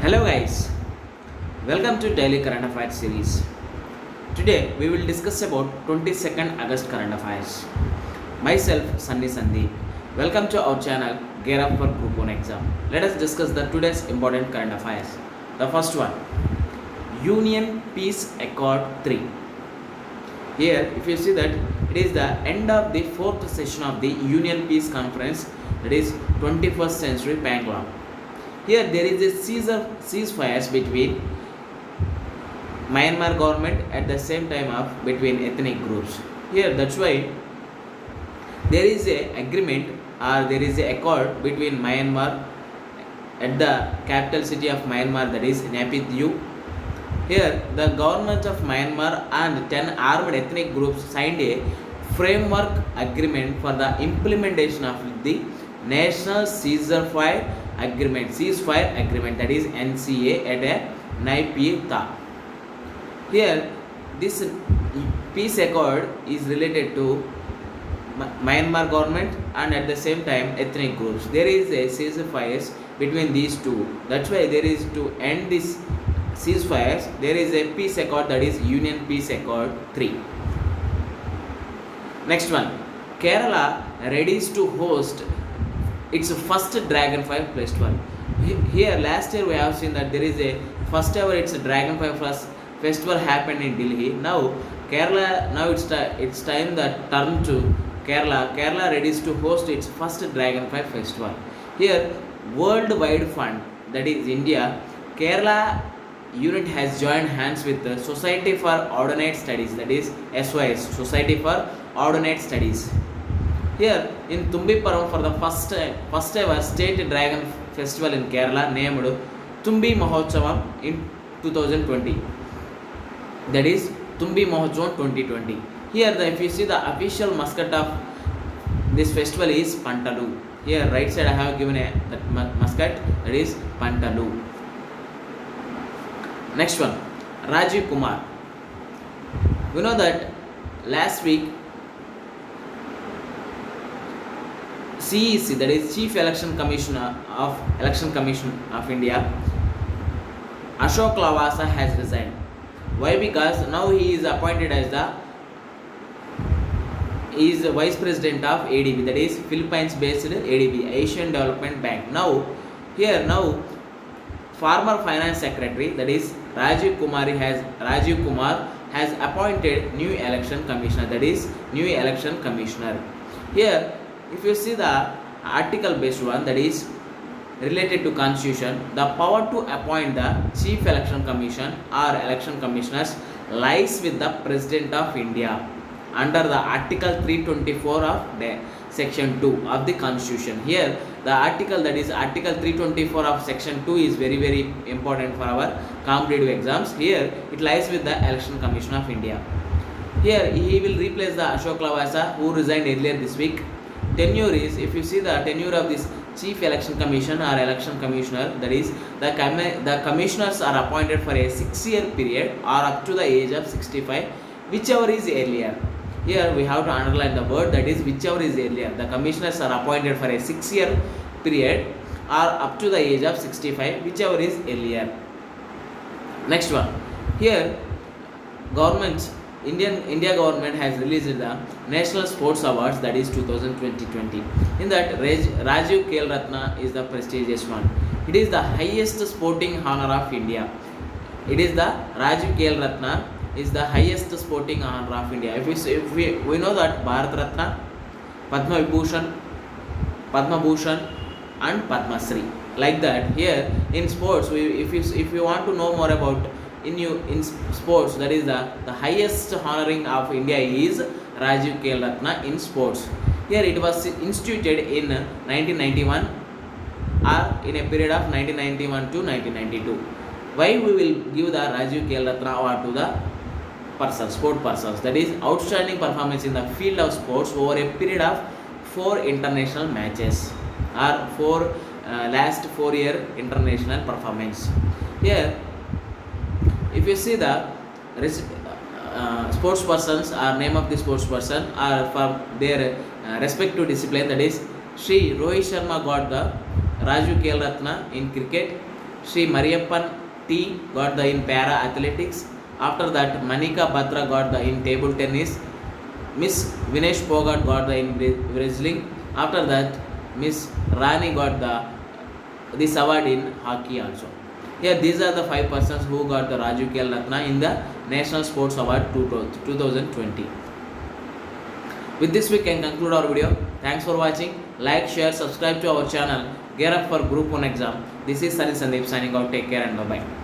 Hello guys, welcome to Daily Current Affairs series. Today we will discuss about 22nd August current affairs. Myself Sunny Sandeep. Welcome to our channel Gear Up for Group 1 exam. Let us discuss the today's important current affairs. The first one, Union Peace Accord 3. Here if you see that it is the end of the fourth session of the Union Peace Conference, that is 21st century Panglang. Here there is a ceasefires between Myanmar government at the same time of between ethnic groups. Here that's why there is a agreement or there is a accord between Myanmar at the capital city of Myanmar, that is Naypyidaw. Here the government of Myanmar and 10 armed ethnic groups signed a framework agreement for the implementation of the National Ceasefire Agreement, that is NCA, at a Naypyidaw. Here this peace accord is related to Myanmar government and at the same time ethnic groups. There is a ceasefires between these two. That's why there is to end this ceasefires. There is a peace accord, that is Union Peace Accord 3. Next one, Kerala readies to host its first Dragonfly Festival. Here last year we have seen that there is a first ever it's a Dragonfly Festival happened in Delhi. Now Kerala, now it's time that turn to Kerala. Kerala readies to host its first Dragonfly Festival. Here Worldwide Fund, that is India, Kerala unit has joined hands with the Society for Ordnance Studies, that is SOS, Society for Ordnance Studies. Here in Tumbipuram, for the first ever state dragon festival in Kerala named Tumbi Mahotsavam in 2020, that is Tumbi Mahotsavam 2020. Here if you see the official mascot of this festival is Pantalu. Here right side I have given that mascot, that is Pantalu. Next one, Rajiv Kumar. We know that last week CEC, that is Chief Election Commissioner of India, Ashok Lavasa has resigned. Why? Because now he is appointed as the Vice President of ADB, that is Philippines based ADB, Asian Development Bank. Now former Finance Secretary, that is Rajiv Kumar has appointed new election commissioner, that is new election commissioner. Here if you see the article based one, that is related to constitution, the power to appoint the chief election commission or election commissioners lies with the President of India under the article 324 of the section 2 of the constitution. Here the article, that is article 324 of section 2 is very very important for our competitive exams. Here it lies with the election commission of India. Here he will replace the Ashok Lavasa, who resigned earlier this week. Tenure is, if you see the tenure of this chief election commission or election commissioner, that is the commissioners are appointed for a 6-year period or up to the age of 65, whichever is earlier. Here we have to underline the word, that is whichever is earlier. The commissioners are appointed for a 6-year period or up to the age of 65, whichever is earlier. Next one, here India government has released the National Sports Awards, that is 2020. In that Rajiv Khel Ratna is the prestigious one. It is the highest sporting honor of India. It is the Rajiv Khel Ratna is the highest sporting honor of India. If we know that Bharat Ratna, Padma Bhushan and Padma Shri. Like that, here in sports, if you want to know more about in sports, that is the highest honoring of India is Rajiv Khel Ratna in sports. Here it was instituted in 1991 or in a period of 1991 to 1992. Why we will give the Rajiv Khel Ratna award to the sport persons, that is outstanding performance in the field of sports over a period of 4 international matches or last 4-year international performance. Here if you see the sports persons or name of the sports person are for their respective discipline, that is Sri Rohit Sharma got the Rajiv Khel Ratna in cricket. Sri Mariappan T got the in para athletics. After that, Manika Batra got the in table tennis. Miss Vinesh Pogart got the in wrestling. After that, Miss Rani got this award in hockey also. Here, these are the 5 persons who got the Rajiv Khel Ratna in the National Sports Award 2020. With this, we can conclude our video. Thanks for watching. Like, share, subscribe to our channel. Gear up for Group 1 exam. This is Sari Sandeep signing out. Take care and bye-bye.